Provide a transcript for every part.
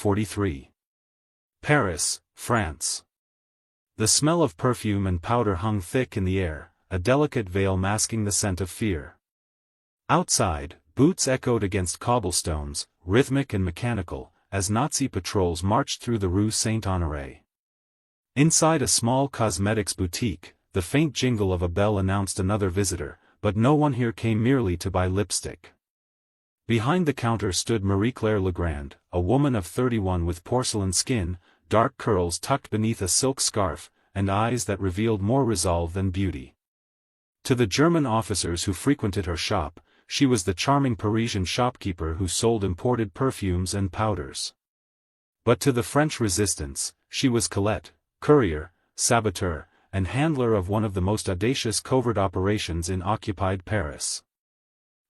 43. Paris, France. The smell of perfume and powder hung thick in the air, a delicate veil masking the scent of fear. Outside, boots echoed against cobblestones, rhythmic and mechanical, as Nazi patrols marched through the Rue Saint-Honoré. Inside a small cosmetics boutique, the faint jingle of a bell announced another visitor, but no one here came merely to buy lipstick. Behind the counter stood Marie-Claire Legrand, a woman of 31 with porcelain skin, dark curls tucked beneath a silk scarf, and eyes that revealed more resolve than beauty. To the German officers who frequented her shop, she was the charming Parisian shopkeeper who sold imported perfumes and powders. But to the French resistance, she was Colette, courier, saboteur, and handler of one of the most audacious covert operations in occupied Paris.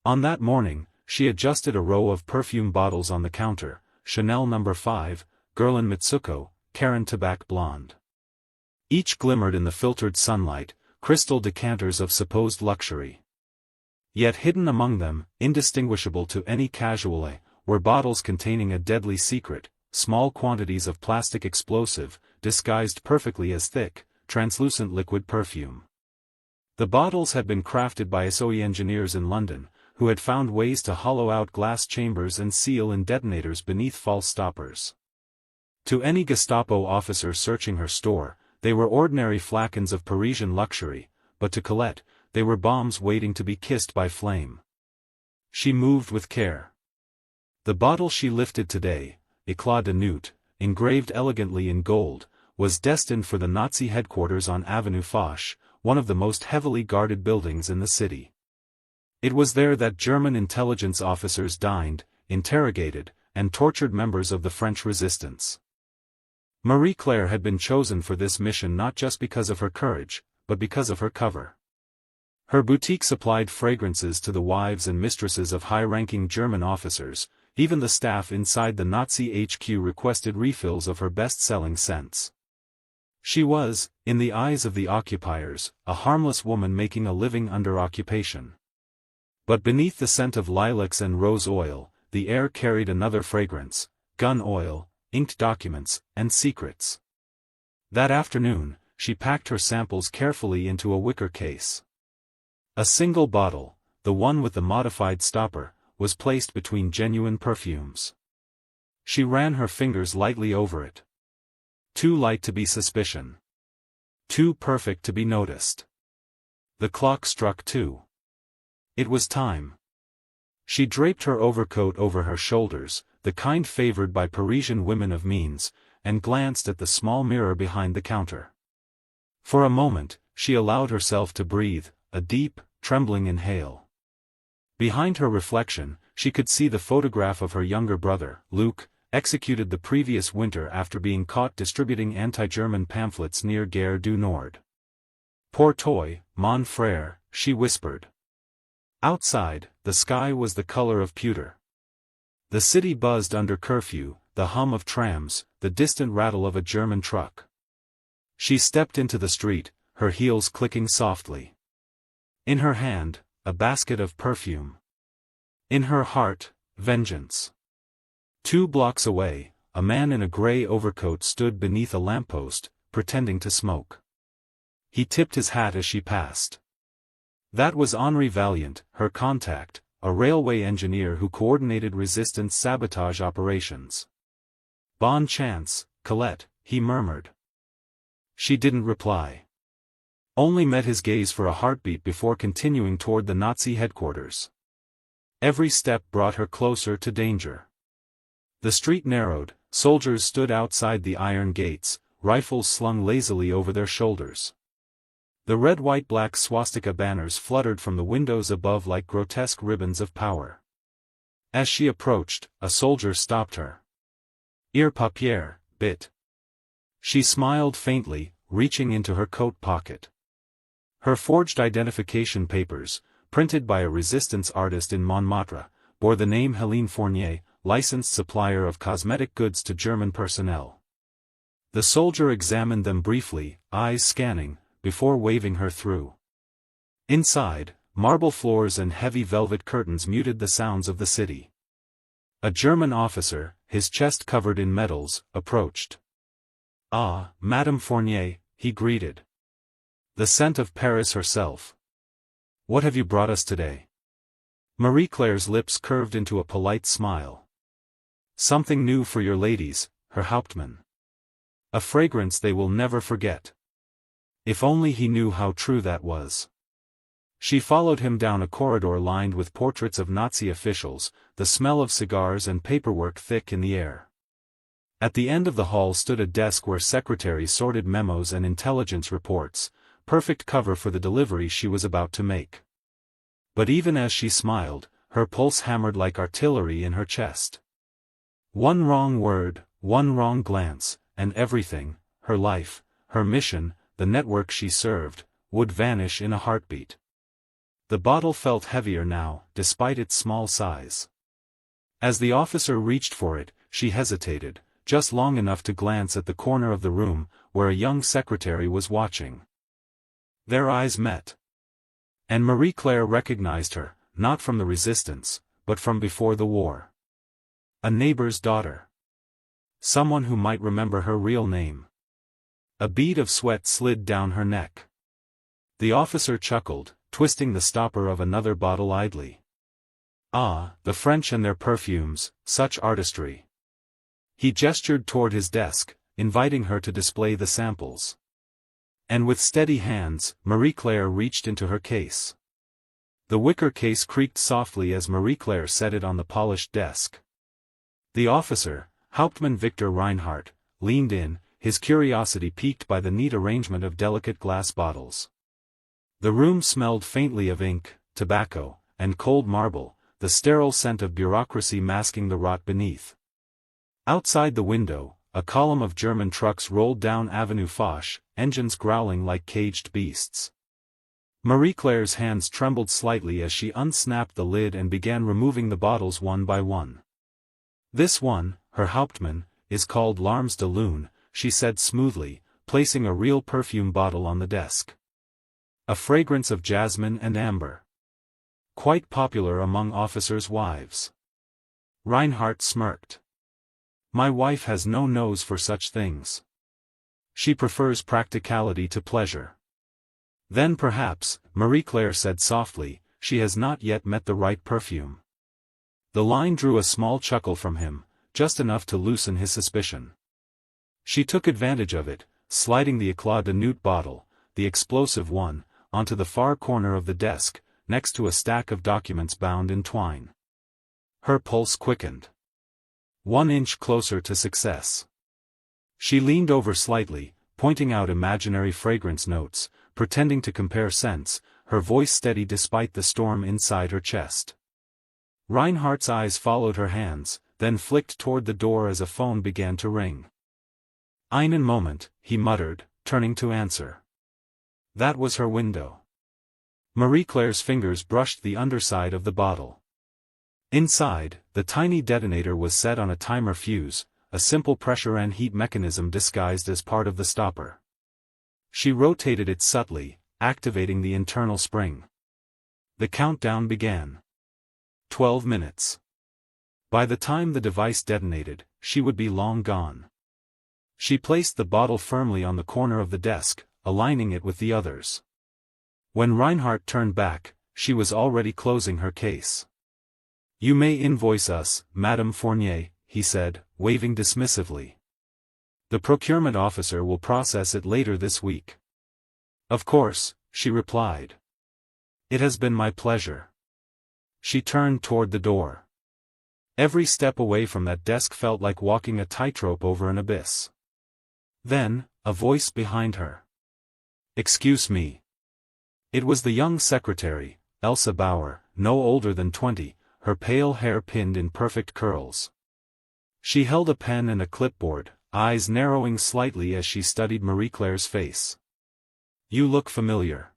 On that morning, she adjusted a row of perfume bottles on the counter: Chanel No. 5, Guerlain Mitsuko, Caron Tabac Blonde. Each glimmered in the filtered sunlight, crystal decanters of supposed luxury. Yet hidden among them, indistinguishable to any casual eye, were bottles containing a deadly secret, small quantities of plastic explosive, disguised perfectly as thick, translucent liquid perfume. The bottles had been crafted by SOE engineers in London, who had found ways to hollow out glass chambers and seal in detonators beneath false stoppers. To any Gestapo officer searching her store, they were ordinary flacons of Parisian luxury, but to Colette, they were bombs waiting to be kissed by flame. She moved with care. The bottle she lifted today, Éclat de Nuit, engraved elegantly in gold, was destined for the Nazi headquarters on Avenue Foch, one of the most heavily guarded buildings in the city. It was there that German intelligence officers dined, interrogated, and tortured members of the French resistance. Marie-Claire had been chosen for this mission not just because of her courage, but because of her cover. Her boutique supplied fragrances to the wives and mistresses of high-ranking German officers. Even the staff inside the Nazi HQ requested refills of her best-selling scents. She was, in the eyes of the occupiers, a harmless woman making a living under occupation. But beneath the scent of lilacs and rose oil, the air carried another fragrance: gun oil, inked documents, and secrets. That afternoon, she packed her samples carefully into a wicker case. A single bottle, the one with the modified stopper, was placed between genuine perfumes. She ran her fingers lightly over it. Too light to be suspicion. Too perfect to be noticed. The clock struck 2. It was time. She draped her overcoat over her shoulders, the kind favored by Parisian women of means, and glanced at the small mirror behind the counter. For a moment, she allowed herself to breathe, a deep, trembling inhale. Behind her reflection, she could see the photograph of her younger brother, Luc, executed the previous winter after being caught distributing anti-German pamphlets near Gare du Nord. "Poor toy, mon frère," she whispered. Outside, the sky was the color of pewter. The city buzzed under curfew, the hum of trams, the distant rattle of a German truck. She stepped into the street, her heels clicking softly. In her hand, a basket of perfume. In her heart, vengeance. 2 blocks away, a man in a gray overcoat stood beneath a lamppost, pretending to smoke. He tipped his hat as she passed. That was Henri Valiant, her contact, a railway engineer who coordinated resistance sabotage operations. "Bon chance, Colette," he murmured. She didn't reply. Only met his gaze for a heartbeat before continuing toward the Nazi headquarters. Every step brought her closer to danger. The street narrowed, soldiers stood outside the iron gates, rifles slung lazily over their shoulders. The red-white-black swastika banners fluttered from the windows above like grotesque ribbons of power. As she approached, a soldier stopped her. "Ear papier, bit." She smiled faintly, reaching into her coat pocket. Her forged identification papers, printed by a resistance artist in Montmartre, bore the name Hélène Fournier, licensed supplier of cosmetic goods to German personnel. The soldier examined them briefly, eyes scanning, before waving her through. Inside, marble floors and heavy velvet curtains muted the sounds of the city. A German officer, his chest covered in medals, approached. "Ah, Madame Fournier," he greeted. "The scent of Paris herself. What have you brought us today?" Marie Claire's lips curved into a polite smile. "Something new for your ladies, Herr Hauptmann. A fragrance they will never forget." If only he knew how true that was. She followed him down a corridor lined with portraits of Nazi officials, the smell of cigars and paperwork thick in the air. At the end of the hall stood a desk where secretaries sorted memos and intelligence reports, perfect cover for the delivery she was about to make. But even as she smiled, her pulse hammered like artillery in her chest. One wrong word, one wrong glance, and everything, her life, her mission, the network she served, would vanish in a heartbeat. The bottle felt heavier now, despite its small size. As the officer reached for it, she hesitated, just long enough to glance at the corner of the room, where a young secretary was watching. Their eyes met. And Marie Claire recognized her, not from the resistance, but from before the war. A neighbor's daughter. Someone who might remember her real name. A bead of sweat slid down her neck. The officer chuckled, twisting the stopper of another bottle idly. "Ah, the French and their perfumes, such artistry." He gestured toward his desk, inviting her to display the samples. And with steady hands, Marie Claire reached into her case. The wicker case creaked softly as Marie Claire set it on the polished desk. The officer, Hauptmann Victor Reinhardt, leaned in, his curiosity piqued by the neat arrangement of delicate glass bottles. The room smelled faintly of ink, tobacco, and cold marble, the sterile scent of bureaucracy masking the rot beneath. Outside the window, a column of German trucks rolled down Avenue Foch, engines growling like caged beasts. Marie Claire's hands trembled slightly as she unsnapped the lid and began removing the bottles one by one. "This one, Herr Hauptmann, is called L'Armes de Lune," she said smoothly, placing a real perfume bottle on the desk. "A fragrance of jasmine and amber. Quite popular among officers' wives." Reinhardt smirked. "My wife has no nose for such things. She prefers practicality to pleasure." "Then perhaps," Marie Claire said softly, "she has not yet met the right perfume." The line drew a small chuckle from him, just enough to loosen his suspicion. She took advantage of it, sliding the Eclat de Nuit bottle, the explosive one, onto the far corner of the desk, next to a stack of documents bound in twine. Her pulse quickened. 1 inch closer to success. She leaned over slightly, pointing out imaginary fragrance notes, pretending to compare scents, her voice steady despite the storm inside her chest. Reinhardt's eyes followed her hands, then flicked toward the door as a phone began to ring. "Einen Moment," he muttered, turning to answer. That was her window. Marie Claire's fingers brushed the underside of the bottle. Inside, the tiny detonator was set on a timer fuse, a simple pressure and heat mechanism disguised as part of the stopper. She rotated it subtly, activating the internal spring. The countdown began. 12 minutes. By the time the device detonated, she would be long gone. She placed the bottle firmly on the corner of the desk, aligning it with the others. When Reinhardt turned back, she was already closing her case. "You may invoice us, Madame Fournier," he said, waving dismissively. "The procurement officer will process it later this week." "Of course," she replied. "It has been my pleasure." She turned toward the door. Every step away from that desk felt like walking a tightrope over an abyss. Then, a voice behind her. "Excuse me." It was the young secretary, Elsa Bauer, no older than 20, her pale hair pinned in perfect curls. She held a pen and a clipboard, eyes narrowing slightly as she studied Marie Claire's face. "You look familiar.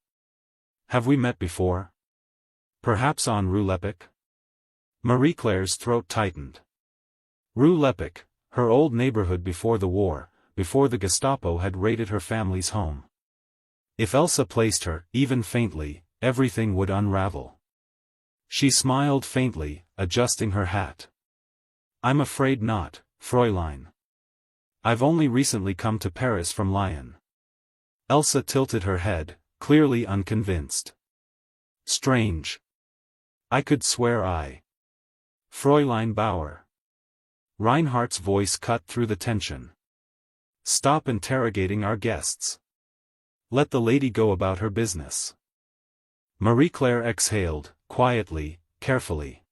Have we met before? Perhaps on Rue Lepic?" Marie Claire's throat tightened. Rue Lepic, her old neighborhood before the war, before the Gestapo had raided her family's home. If Elsa placed her, even faintly, everything would unravel. She smiled faintly, adjusting her hat. I'm afraid not, Fräulein. I've only recently come to Paris from Lyon. Elsa tilted her head, clearly unconvinced. Strange. I could swear Fräulein Bauer. Reinhardt's voice cut through the tension. Stop interrogating our guests. Let the lady go about her business. Marie-Claire exhaled, quietly, carefully.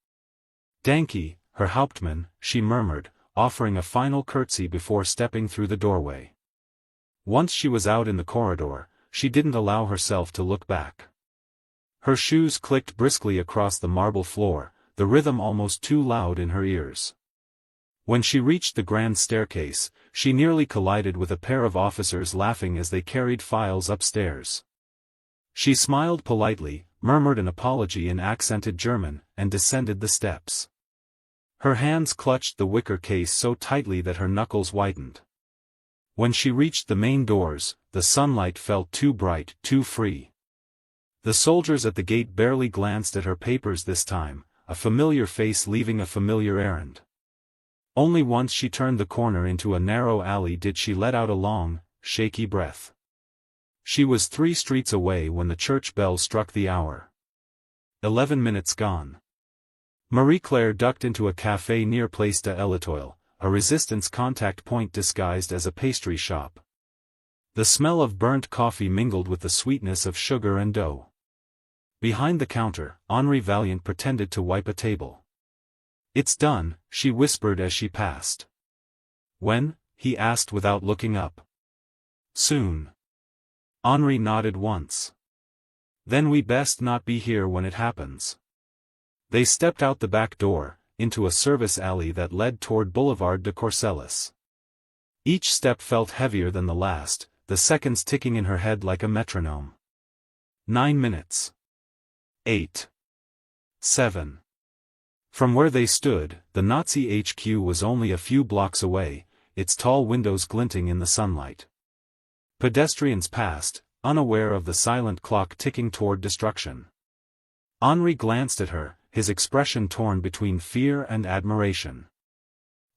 Danke, Herr Hauptmann, she murmured, offering a final curtsy before stepping through the doorway. Once she was out in the corridor, she didn't allow herself to look back. Her shoes clicked briskly across the marble floor, the rhythm almost too loud in her ears. When she reached the grand staircase, she nearly collided with a pair of officers laughing as they carried files upstairs. She smiled politely, murmured an apology in accented German, and descended the steps. Her hands clutched the wicker case so tightly that her knuckles whitened. When she reached the main doors, the sunlight felt too bright, too free. The soldiers at the gate barely glanced at her papers this time, a familiar face leaving a familiar errand. Only once she turned the corner into a narrow alley did she let out a long, shaky breath. She was 3 streets away when the church bell struck the hour. 11 minutes gone. Marie-Claire ducked into a café near Place de l'Étoile, a resistance contact point disguised as a pastry shop. The smell of burnt coffee mingled with the sweetness of sugar and dough. Behind the counter, Henri Valiant pretended to wipe a table. "It's done," she whispered as she passed. "When?" he asked without looking up. "Soon." Henri nodded once. "Then we best not be here when it happens." They stepped out the back door, into a service alley that led toward Boulevard de Courcelles. Each step felt heavier than the last, the seconds ticking in her head like a metronome. 9 minutes. 8. 7. From where they stood, the Nazi HQ was only a few blocks away, its tall windows glinting in the sunlight. Pedestrians passed, unaware of the silent clock ticking toward destruction. Henri glanced at her, his expression torn between fear and admiration.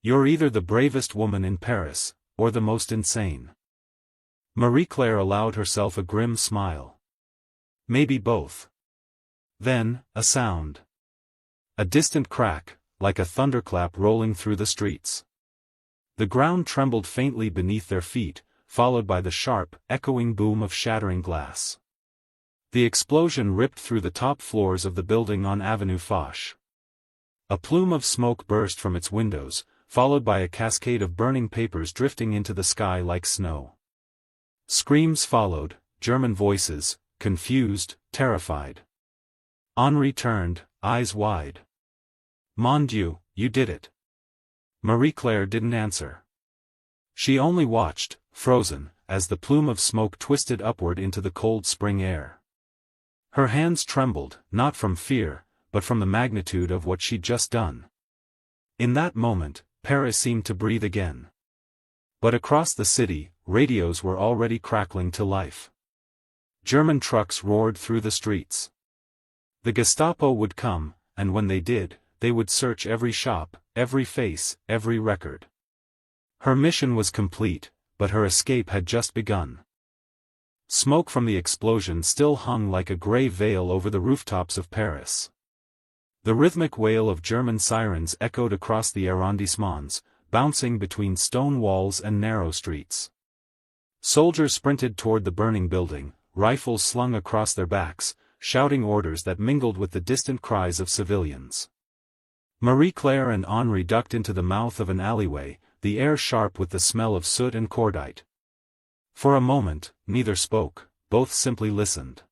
"You're either the bravest woman in Paris, or the most insane." Marie-Claire allowed herself a grim smile. "Maybe both." Then, a sound. A distant crack, like a thunderclap rolling through the streets. The ground trembled faintly beneath their feet, followed by the sharp, echoing boom of shattering glass. The explosion ripped through the top floors of the building on Avenue Foch. A plume of smoke burst from its windows, followed by a cascade of burning papers drifting into the sky like snow. Screams followed, German voices, confused, terrified. Henri turned, eyes wide. "Mon Dieu, you did it." Marie-Claire didn't answer. She only watched, frozen, as the plume of smoke twisted upward into the cold spring air. Her hands trembled, not from fear, but from the magnitude of what she'd just done. In that moment, Paris seemed to breathe again. But across the city, radios were already crackling to life. German trucks roared through the streets. The Gestapo would come, and when they did, they would search every shop, every face, every record. Her mission was complete, but her escape had just begun. Smoke from the explosion still hung like a gray veil over the rooftops of Paris. The rhythmic wail of German sirens echoed across the arrondissements, bouncing between stone walls and narrow streets. Soldiers sprinted toward the burning building, rifles slung across their backs, shouting orders that mingled with the distant cries of civilians. Marie-Claire and Henri ducked into the mouth of an alleyway, the air sharp with the smell of soot and cordite. For a moment, neither spoke, both simply listened.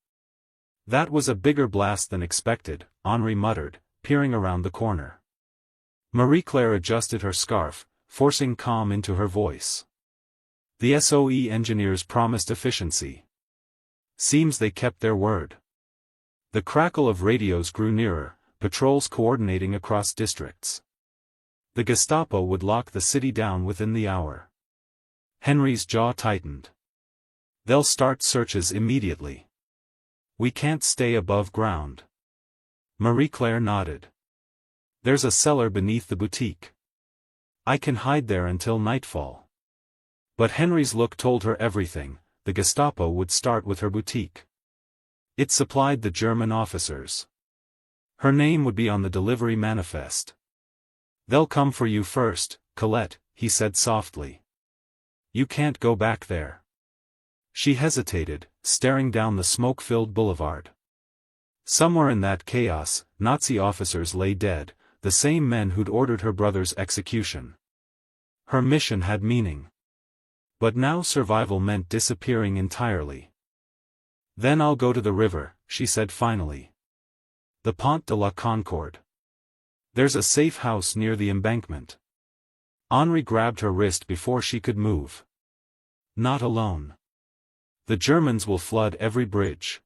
"That was a bigger blast than expected," Henri muttered, peering around the corner. Marie-Claire adjusted her scarf, forcing calm into her voice. "The SOE engineers promised efficiency. Seems they kept their word." The crackle of radios grew nearer, patrols coordinating across districts. The Gestapo would lock the city down within the hour. Henri's jaw tightened. "They'll start searches immediately. We can't stay above ground." Marie-Claire nodded. "There's a cellar beneath the boutique. I can hide there until nightfall. But Henry's look told her everything. The Gestapo would start with her boutique. It supplied the German officers. Her name would be on the delivery manifest. They'll come for you first, Colette, he said softly. You can't go back there. She hesitated, staring down the smoke-filled boulevard. Somewhere in that chaos, Nazi officers lay dead, the same men who'd ordered her brother's execution. Her mission had meaning. But now survival meant disappearing entirely. Then I'll go to the river, she said finally. The Pont de la Concorde. There's a safe house near the embankment. Henri grabbed her wrist before she could move. Not alone. The Germans will flood every bridge.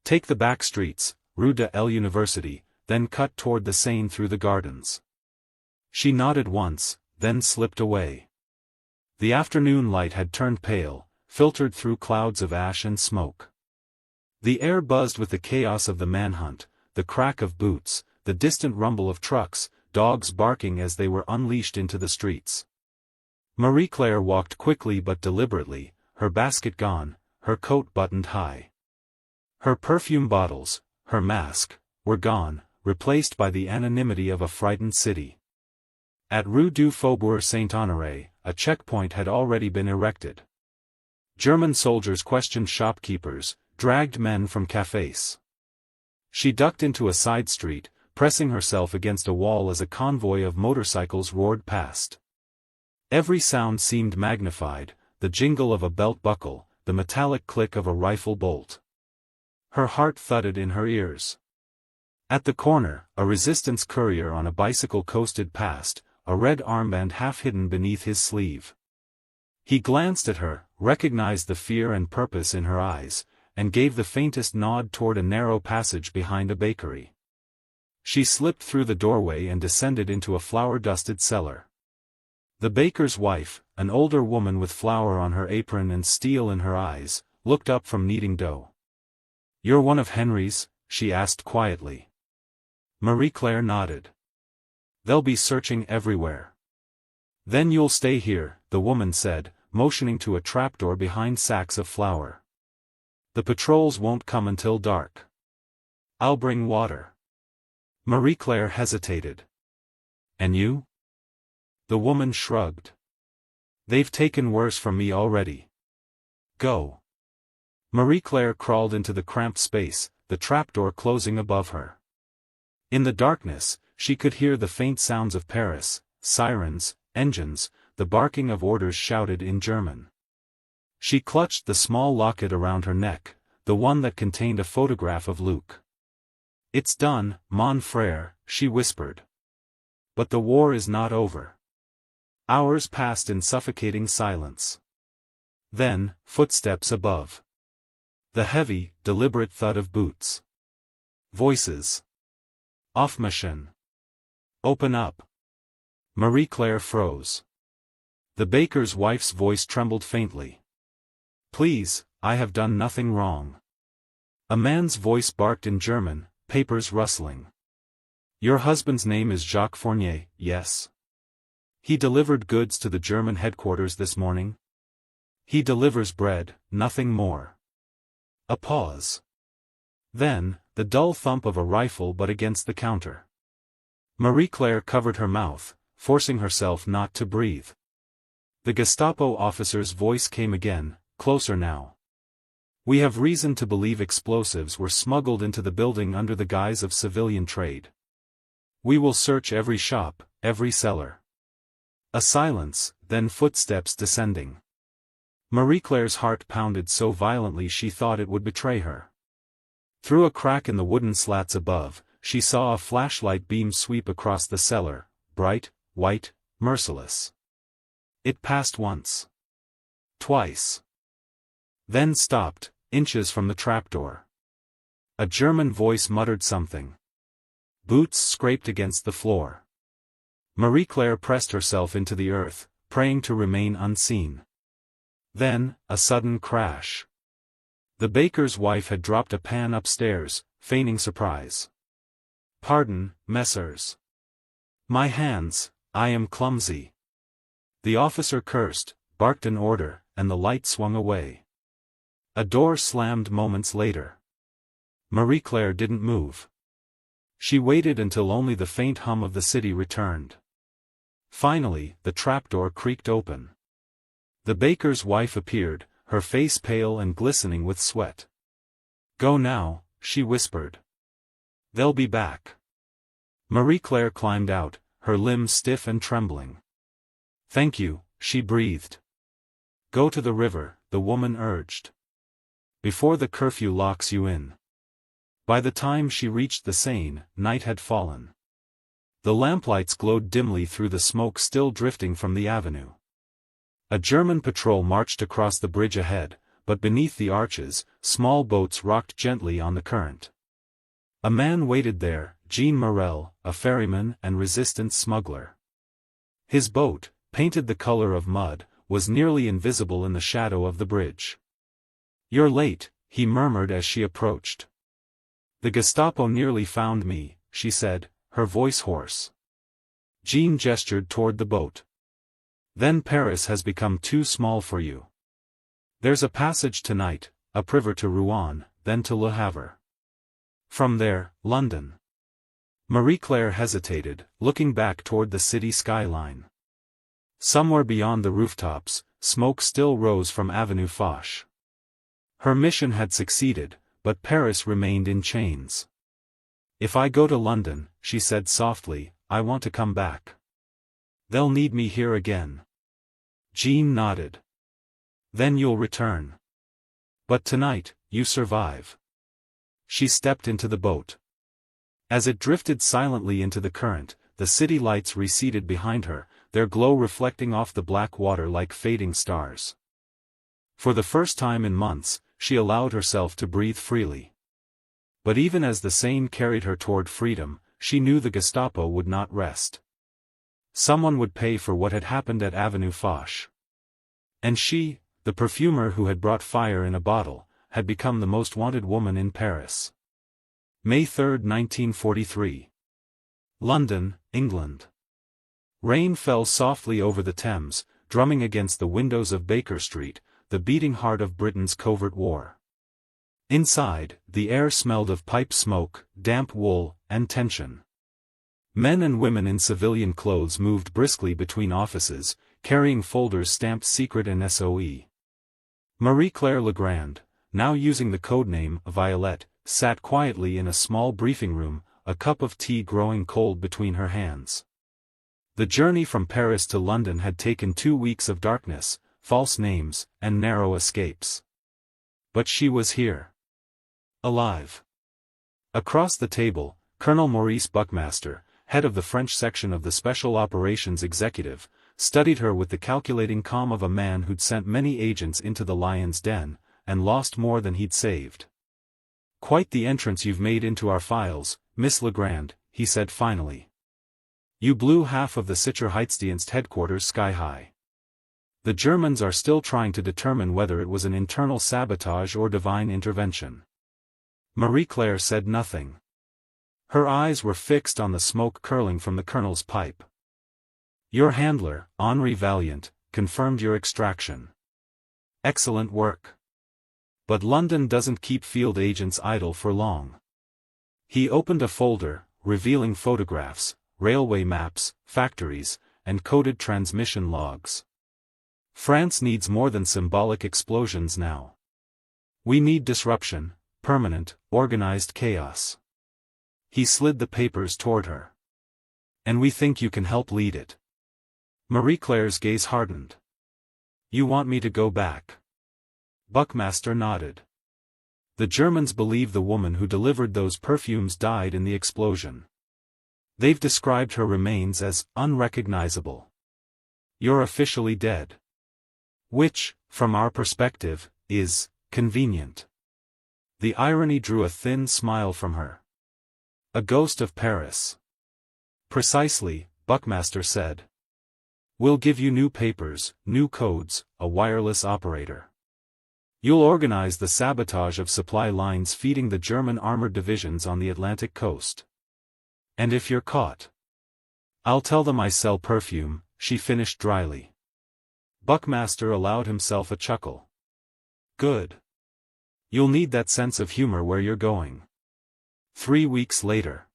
Take the back streets, Rue de l'Université, then cut toward the Seine through the gardens. She nodded once, then slipped away. The afternoon light had turned pale, filtered through clouds of ash and smoke. The air buzzed with the chaos of the manhunt, the crack of boots, the distant rumble of trucks, dogs barking as they were unleashed into the streets. Marie-Claire walked quickly but deliberately, her basket gone, her coat buttoned high. Her perfume bottles, her mask, were gone, replaced by the anonymity of a frightened city. At Rue du Faubourg Saint-Honoré, a checkpoint had already been erected. German soldiers questioned shopkeepers, dragged men from cafés. She ducked into a side street, pressing herself against a wall as a convoy of motorcycles roared past. Every sound seemed magnified, the jingle of a belt buckle, the metallic click of a rifle bolt. Her heart thudded in her ears. At the corner, a resistance courier on a bicycle coasted past, a red armband half hidden beneath his sleeve. He glanced at her, recognized the fear and purpose in her eyes, and gave the faintest nod toward a narrow passage behind a bakery. She slipped through the doorway and descended into a flour-dusted cellar. The baker's wife, an older woman with flour on her apron and steel in her eyes, looked up from kneading dough. "You're one of Henry's?" she asked quietly. Marie-Claire nodded. "They'll be searching everywhere." "Then you'll stay here," the woman said, motioning to a trapdoor behind sacks of flour. "The patrols won't come until dark. I'll bring water." Marie-Claire hesitated. "And you?" The woman shrugged. "They've taken worse from me already. Go." Marie-Claire crawled into the cramped space, the trapdoor closing above her. In the darkness, she could hear the faint sounds of Paris, sirens, engines, the barking of orders shouted in German. She clutched the small locket around her neck, the one that contained a photograph of Luc. "It's done, mon frère," she whispered. "But the war is not over." Hours passed in suffocating silence. Then, footsteps above. The heavy, deliberate thud of boots. Voices. "Aufmachen. Open up." Marie-Claire froze. The baker's wife's voice trembled faintly. "Please, I have done nothing wrong." A man's voice barked in German, papers rustling. "Your husband's name is Jacques Fournier, yes? He delivered goods to the German headquarters this morning? He delivers bread, nothing more." A pause. Then, the dull thump of a rifle but against the counter. Marie-Claire covered her mouth, forcing herself not to breathe. The Gestapo officer's voice came again, closer now. "We have reason to believe explosives were smuggled into the building under the guise of civilian trade. We will search every shop, every cellar." A silence, then footsteps descending. Marie-Claire's heart pounded so violently she thought it would betray her. Through a crack in the wooden slats above, she saw a flashlight beam sweep across the cellar, bright, white, merciless. It passed once. Twice. Then stopped, inches from the trapdoor. A German voice muttered something. Boots scraped against the floor. Marie-Claire pressed herself into the earth, praying to remain unseen. Then, a sudden crash. The baker's wife had dropped a pan upstairs, feigning surprise. "Pardon, messieurs. My hands, I am clumsy." The officer cursed, barked an order, and the light swung away. A door slammed moments later. Marie-Claire didn't move. She waited until only the faint hum of the city returned. Finally, the trapdoor creaked open. The baker's wife appeared, her face pale and glistening with sweat. "Go now," she whispered. "They'll be back." Marie-Claire climbed out, her limbs stiff and trembling. "Thank you," she breathed. "Go to the river," the woman urged. "Before the curfew locks you in." By the time she reached the Seine, night had fallen. The lamplights glowed dimly through the smoke still drifting from the avenue. A German patrol marched across the bridge ahead, but beneath the arches, small boats rocked gently on the current. A man waited there, Jean Morel, a ferryman and resistance smuggler. His boat, painted the color of mud, was nearly invisible in the shadow of the bridge. "You're late," he murmured as she approached. "The Gestapo nearly found me," she said, her voice hoarse. Jean gestured toward the boat. "Then Paris has become too small for you. There's a passage tonight, upriver to Rouen, then to Le Havre. From there, London." Marie-Claire hesitated, looking back toward the city skyline. Somewhere beyond the rooftops, smoke still rose from Avenue Foch. Her mission had succeeded, but Paris remained in chains. "If I go to London," she said softly, "I want to come back. They'll need me here again." Jean nodded. "Then you'll return. But tonight, you survive." She stepped into the boat. As it drifted silently into the current, the city lights receded behind her, their glow reflecting off the black water like fading stars. For the first time in months, she allowed herself to breathe freely. But even as the Seine carried her toward freedom, she knew the Gestapo would not rest. Someone would pay for what had happened at Avenue Foch. And she, the perfumer who had brought fire in a bottle, had become the most wanted woman in Paris. May 3, 1943. London, England. Rain fell softly over the Thames, drumming against the windows of Baker Street, the beating heart of Britain's covert war. Inside, the air smelled of pipe smoke, damp wool, and tension. Men and women in civilian clothes moved briskly between offices, carrying folders stamped secret and SOE. Marie-Claire Legrand, now using the codename Violet, sat quietly in a small briefing room, a cup of tea growing cold between her hands. The journey from Paris to London had taken 2 weeks of darkness, false names, and narrow escapes. But she was here. Alive. Across the table, Colonel Maurice Buckmaster, head of the French section of the Special Operations Executive, studied her with the calculating calm of a man who'd sent many agents into the lion's den, and lost more than he'd saved. "Quite the entrance you've made into our files, Miss Legrand," he said finally. "You blew half of the Sicherheitsdienst headquarters sky high. The Germans are still trying to determine whether it was an internal sabotage or divine intervention." Marie-Claire said nothing. Her eyes were fixed on the smoke curling from the colonel's pipe. "Your handler, Henri Valiant, confirmed your extraction. Excellent work. But London doesn't keep field agents idle for long." He opened a folder, revealing photographs, railway maps, factories, and coded transmission logs. "France needs more than symbolic explosions now. We need disruption, permanent, organized chaos." He slid the papers toward her. "And we think you can help lead it." Marie-Claire's gaze hardened. "You want me to go back?" Buckmaster nodded. "The Germans believe the woman who delivered those perfumes died in the explosion. They've described her remains as unrecognizable. You're officially dead. Which, from our perspective, is convenient." The irony drew a thin smile from her. "A ghost of Paris." "Precisely," Buckmaster said. "We'll give you new papers, new codes, a wireless operator. You'll organize the sabotage of supply lines feeding the German armored divisions on the Atlantic coast. And if you're caught, I'll tell them I sell perfume," she finished dryly. Buckmaster allowed himself a chuckle. Good. You'll need that sense of humor where you're going. 3 weeks later.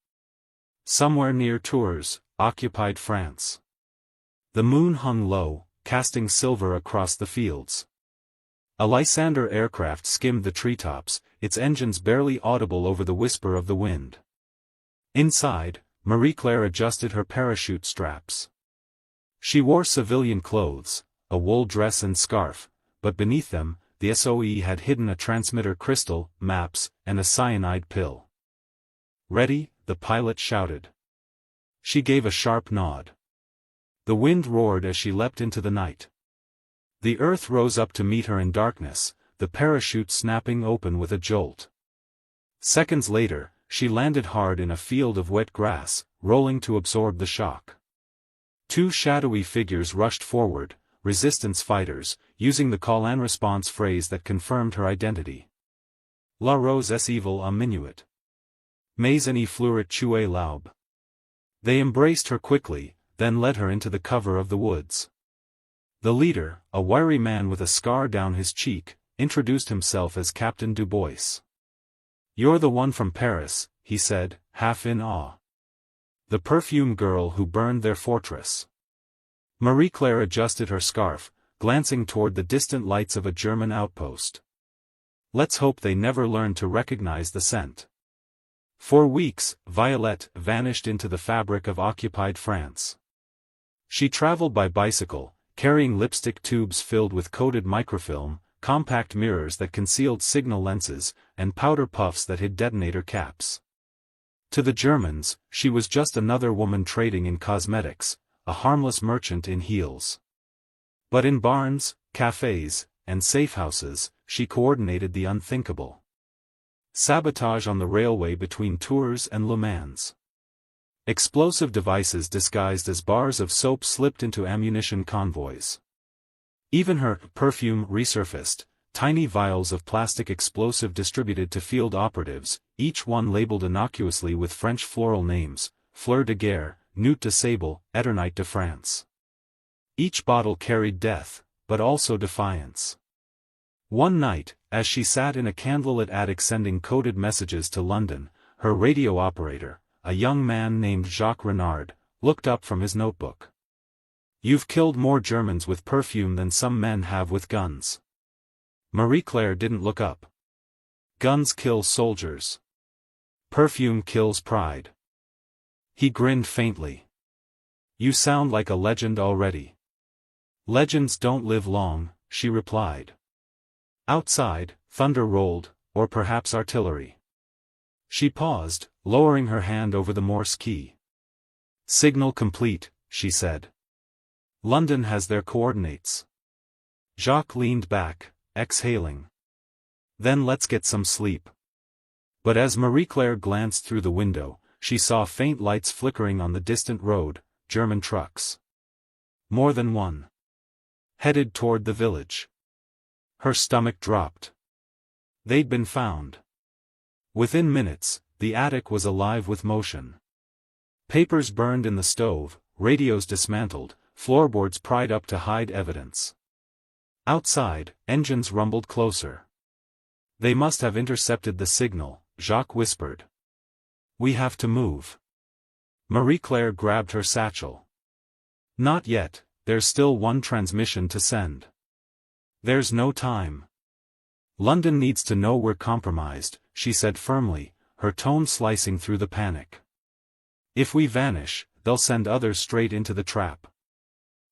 Somewhere near Tours, occupied France. The moon hung low, casting silver across the fields. A Lysander aircraft skimmed the treetops, its engines barely audible over the whisper of the wind. Inside, Marie-Claire adjusted her parachute straps. She wore civilian clothes, a wool dress and scarf, but beneath them, the SOE had hidden a transmitter crystal, maps, and a cyanide pill. Ready, the pilot shouted. She gave a sharp nod. The wind roared as she leapt into the night. The earth rose up to meet her in darkness, the parachute snapping open with a jolt. Seconds later, she landed hard in a field of wet grass, rolling to absorb the shock. 2 shadowy figures rushed forward, resistance fighters, using the call-and-response phrase that confirmed her identity. La rose est evil à minuit. Mais en fleurit tuer l'aube. They embraced her quickly, then led her into the cover of the woods. The leader, a wiry man with a scar down his cheek, introduced himself as Captain Dubois. "You're the one from Paris," he said, half in awe. "The perfume girl who burned their fortress." Marie-Claire adjusted her scarf, glancing toward the distant lights of a German outpost. Let's hope they never learn to recognize the scent. For weeks, Violette vanished into the fabric of occupied France. She traveled by bicycle, carrying lipstick tubes filled with coated microfilm, compact mirrors that concealed signal lenses, and powder puffs that hid detonator caps. To the Germans, she was just another woman trading in cosmetics, a harmless merchant in heels. But in barns, cafes, and safehouses, she coordinated the unthinkable. Sabotage on the railway between Tours and Le Mans. Explosive devices disguised as bars of soap slipped into ammunition convoys. Even her perfume resurfaced, tiny vials of plastic explosive distributed to field operatives, each one labeled innocuously with French floral names, Fleur de Guerre, Nuit de Sable, Eternite de France. Each bottle carried death, but also defiance. One night, as she sat in a candlelit attic sending coded messages to London, her radio operator, a young man named Jacques Renard, looked up from his notebook. "You've killed more Germans with perfume than some men have with guns." Marie-Claire didn't look up. Guns kill soldiers. Perfume kills pride. He grinned faintly. "You sound like a legend already." "Legends don't live long," she replied. Outside, thunder rolled, or perhaps artillery. She paused, lowering her hand over the Morse key. "Signal complete," she said. "London has their coordinates." Jacques leaned back, exhaling. "Then let's get some sleep." But as Marie-Claire glanced through the window, she saw faint lights flickering on the distant road, German trucks. More than one. Headed toward the village. Her stomach dropped. They'd been found. Within minutes, the attic was alive with motion. Papers burned in the stove, radios dismantled, floorboards pried up to hide evidence. Outside, engines rumbled closer. "They must have intercepted the signal," Jacques whispered. "We have to move." Marie-Claire grabbed her satchel. "Not yet, there's still one transmission to send. There's no time. London needs to know we're compromised," she said firmly, her tone slicing through the panic. "If we vanish, they'll send others straight into the trap."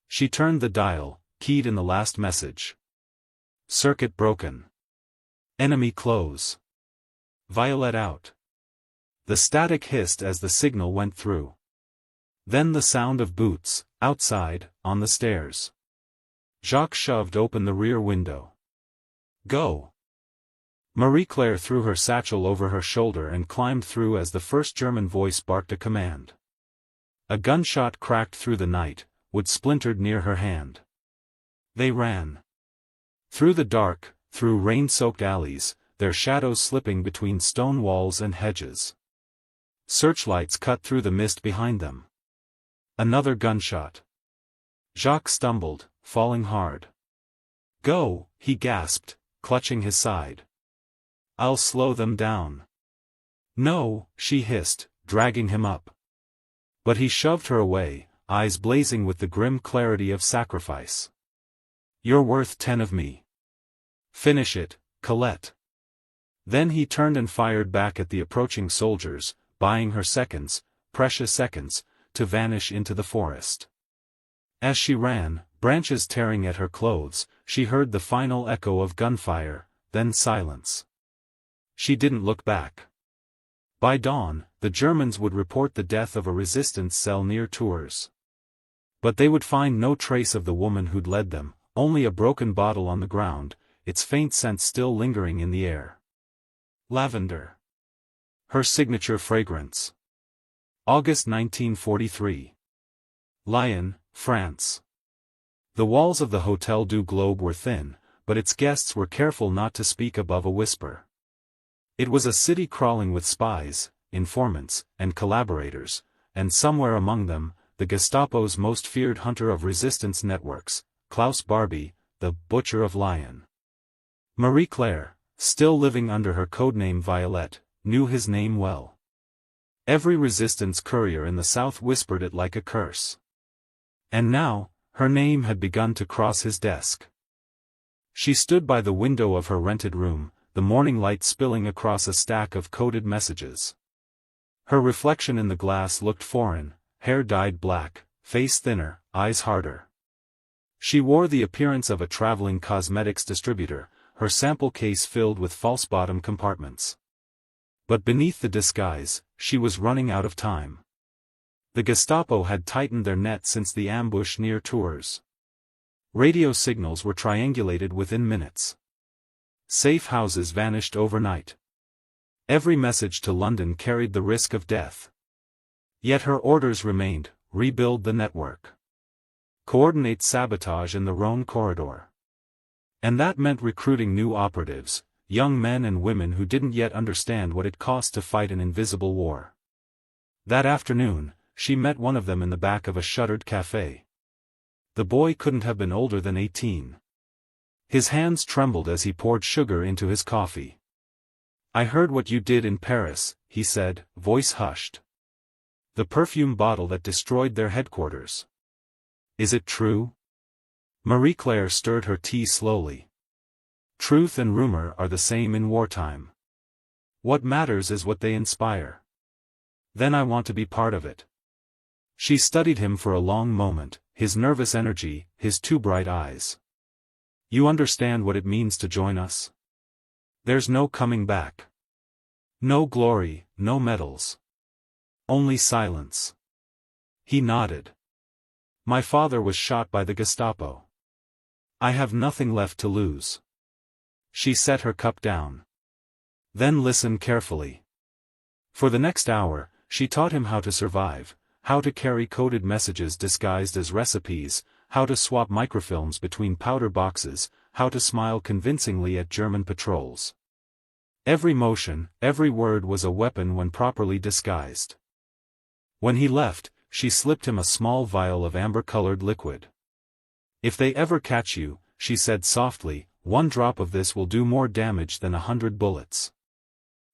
She turned the dial, keyed in the last message. "Circuit broken. Enemy close. Violette out." The static hissed as the signal went through. Then the sound of boots, outside, on the stairs. Jacques shoved open the rear window. "Go." Marie-Claire threw her satchel over her shoulder and climbed through as the first German voice barked a command. A gunshot cracked through the night, wood splintered near her hand. They ran. Through the dark, through rain-soaked alleys, their shadows slipping between stone walls and hedges. Searchlights cut through the mist behind them. Another gunshot. Jacques stumbled, falling hard. "Go," he gasped, clutching his side. "I'll slow them down." "No," she hissed, dragging him up. But he shoved her away, eyes blazing with the grim clarity of sacrifice. "You're worth 10 of me. Finish it, Colette." Then he turned and fired back at the approaching soldiers, buying her seconds, precious seconds, to vanish into the forest. As she ran, branches tearing at her clothes, she heard the final echo of gunfire, then silence. She didn't look back. By dawn, the Germans would report the death of a resistance cell near Tours. But they would find no trace of the woman who'd led them, only a broken bottle on the ground, its faint scent still lingering in the air. Lavender. Her signature fragrance. August 1943. Lyon, France. The walls of the Hotel du Globe were thin, but its guests were careful not to speak above a whisper. It was a city crawling with spies, informants, and collaborators, and somewhere among them, the Gestapo's most feared hunter of resistance networks, Klaus Barbie, the Butcher of Lyon. Marie Claire, still living under her codename Violette, knew his name well. Every resistance courier in the South whispered it like a curse. And now, her name had begun to cross his desk. She stood by the window of her rented room, the morning light spilling across a stack of coded messages. Her reflection in the glass looked foreign, hair dyed black, face thinner, eyes harder. She wore the appearance of a traveling cosmetics distributor, her sample case filled with false bottom compartments. But beneath the disguise, she was running out of time. The Gestapo had tightened their net since the ambush near Tours. Radio signals were triangulated within minutes. Safe houses vanished overnight. Every message to London carried the risk of death. Yet her orders remained: rebuild the network. Coordinate sabotage in the Rhône corridor. And that meant recruiting new operatives, young men and women who didn't yet understand what it cost to fight an invisible war. That afternoon, she met one of them in the back of a shuttered café. The boy couldn't have been older than 18. His hands trembled as he poured sugar into his coffee. "I heard what you did in Paris," he said, voice hushed. "The perfume bottle that destroyed their headquarters. Is it true?" Marie Claire stirred her tea slowly. Truth and rumor are the same in wartime. What matters is what they inspire. Then I want to be part of it. She studied him for a long moment, his nervous energy, his two bright eyes. "You understand what it means to join us? There's no coming back. No glory, no medals. Only silence." He nodded. "My father was shot by the Gestapo. I have nothing left to lose." She set her cup down. "Then listen carefully." For the next hour, she taught him how to survive, how to carry coded messages disguised as recipes, how to swap microfilms between powder boxes, how to smile convincingly at German patrols. Every motion, every word was a weapon when properly disguised. When he left, she slipped him a small vial of amber-colored liquid. "If they ever catch you," she said softly, "one drop of this will do more damage than 100 bullets."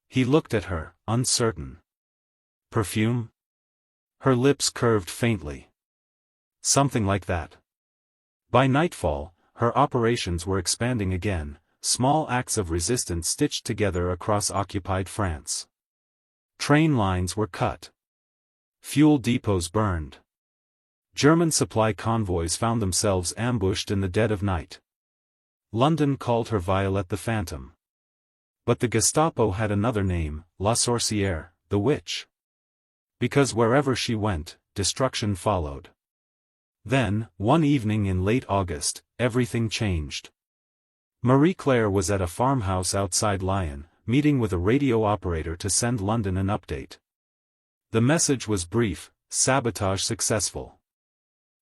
He looked at her, uncertain. "Perfume?" Her lips curved faintly. "Something like that." By nightfall, her operations were expanding again, small acts of resistance stitched together across occupied France. Train lines were cut. Fuel depots burned. German supply convoys found themselves ambushed in the dead of night. London called her Violette the Phantom. But the Gestapo had another name, La Sorcière, the Witch. Because wherever she went, destruction followed. Then, one evening in late August, everything changed. Marie Claire was at a farmhouse outside Lyon, meeting with a radio operator to send London an update. The message was brief: sabotage successful.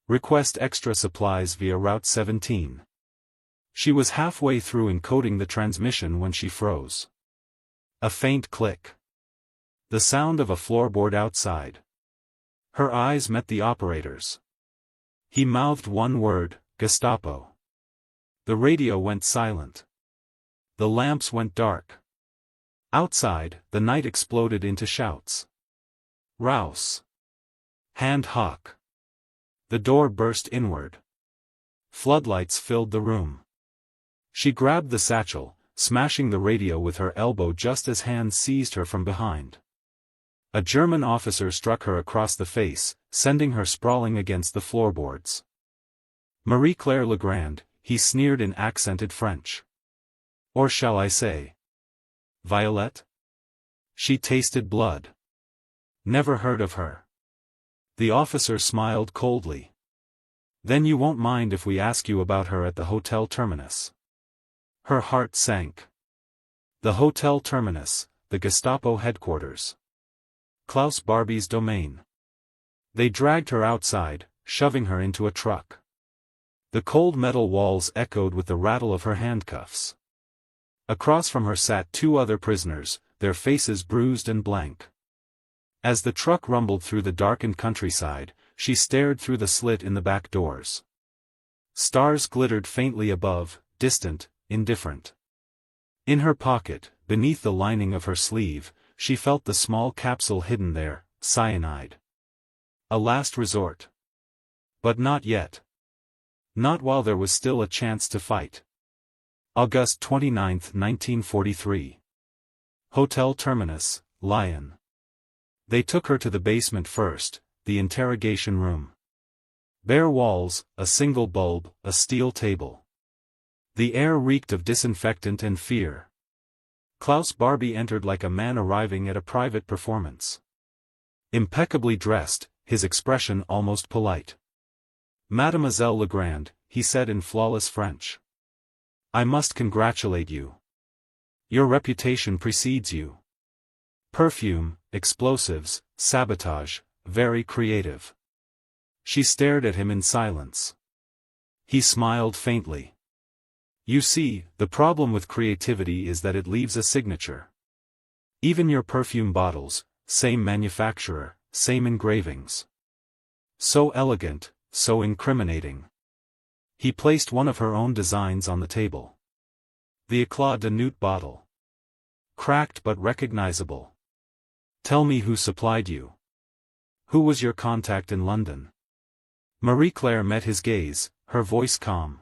Request extra supplies via Route 17. She was halfway through encoding the transmission when she froze. A faint click. The sound of a floorboard outside. Her eyes met the operator's. He mouthed one word: Gestapo. The radio went silent. The lamps went dark. Outside, the night exploded into shouts. Raus! Hand hoch! The door burst inward. Floodlights filled the room. She grabbed the satchel, smashing the radio with her elbow just as hands seized her from behind. A German officer struck her across the face, sending her sprawling against the floorboards. Marie-Claire Legrand, he sneered in accented French. Or shall I say, Violette? She tasted blood. Never heard of her. The officer smiled coldly. Then you won't mind if we ask you about her at the Hotel Terminus. Her heart sank. The Hotel Terminus, the Gestapo headquarters. Klaus Barbie's domain. They dragged her outside, shoving her into a truck. The cold metal walls echoed with the rattle of her handcuffs. Across from her sat two other prisoners, their faces bruised and blank. As the truck rumbled through the darkened countryside, she stared through the slit in the back doors. Stars glittered faintly above, distant, indifferent. In her pocket, beneath the lining of her sleeve, she felt the small capsule hidden there, cyanide. A last resort. But not yet. Not while there was still a chance to fight. August 29, 1943. Hotel Terminus, Lyon. They took her to the basement first, the interrogation room. Bare walls, a single bulb, a steel table. The air reeked of disinfectant and fear. Klaus Barbie entered like a man arriving at a private performance. Impeccably dressed, his expression almost polite. Mademoiselle Legrand, he said in flawless French. I must congratulate you. Your reputation precedes you. Perfume, explosives, sabotage, very creative. She stared at him in silence. He smiled faintly. You see, the problem with creativity is that it leaves a signature. Even your perfume bottles, same manufacturer, same engravings. So elegant, so incriminating. He placed one of her own designs on the table. The Eclat de Nuit bottle. Cracked but recognizable. Tell me who supplied you. Who was your contact in London? Marie-Claire met his gaze, her voice calm.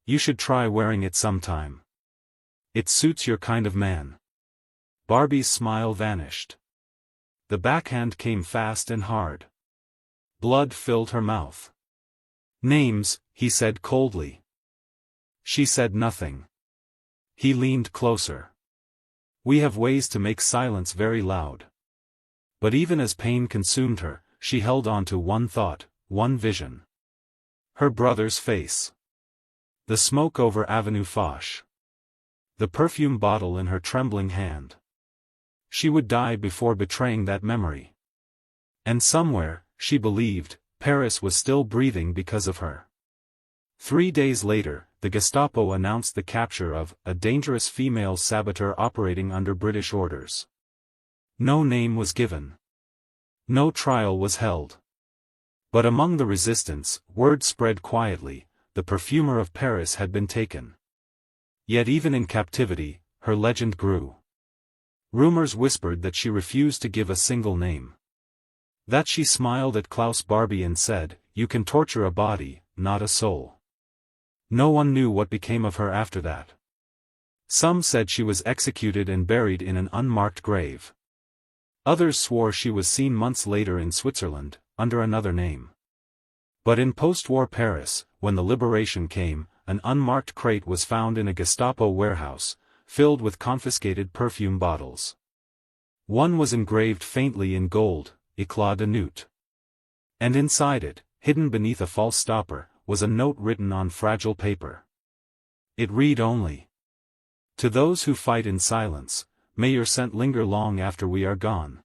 You should try wearing it sometime. It suits your kind of man. Barbie's smile vanished. The backhand came fast and hard. Blood filled her mouth. Names, he said coldly. She said nothing. He leaned closer. We have ways to make silence very loud. But even as pain consumed her, she held on to one thought, one vision. Her brother's face. The smoke over Avenue Foch. The perfume bottle in her trembling hand. She would die before betraying that memory. And somewhere, she believed, Paris was still breathing because of her. 3 days later, the Gestapo announced the capture of a dangerous female saboteur operating under British orders. No name was given. No trial was held. But among the resistance, word spread quietly, the perfumer of Paris had been taken. Yet even in captivity, her legend grew. Rumors whispered that she refused to give a single name. That she smiled at Klaus Barbie and said, "You can torture a body, not a soul." No one knew what became of her after that. Some said she was executed and buried in an unmarked grave. Others swore she was seen months later in Switzerland, under another name. But in post-war Paris, when the liberation came, an unmarked crate was found in a Gestapo warehouse, filled with confiscated perfume bottles. One was engraved faintly in gold, Eclat de Nuit. And inside it, hidden beneath a false stopper, was a note written on fragile paper. It read only. To those who fight in silence, may your scent linger long after we are gone.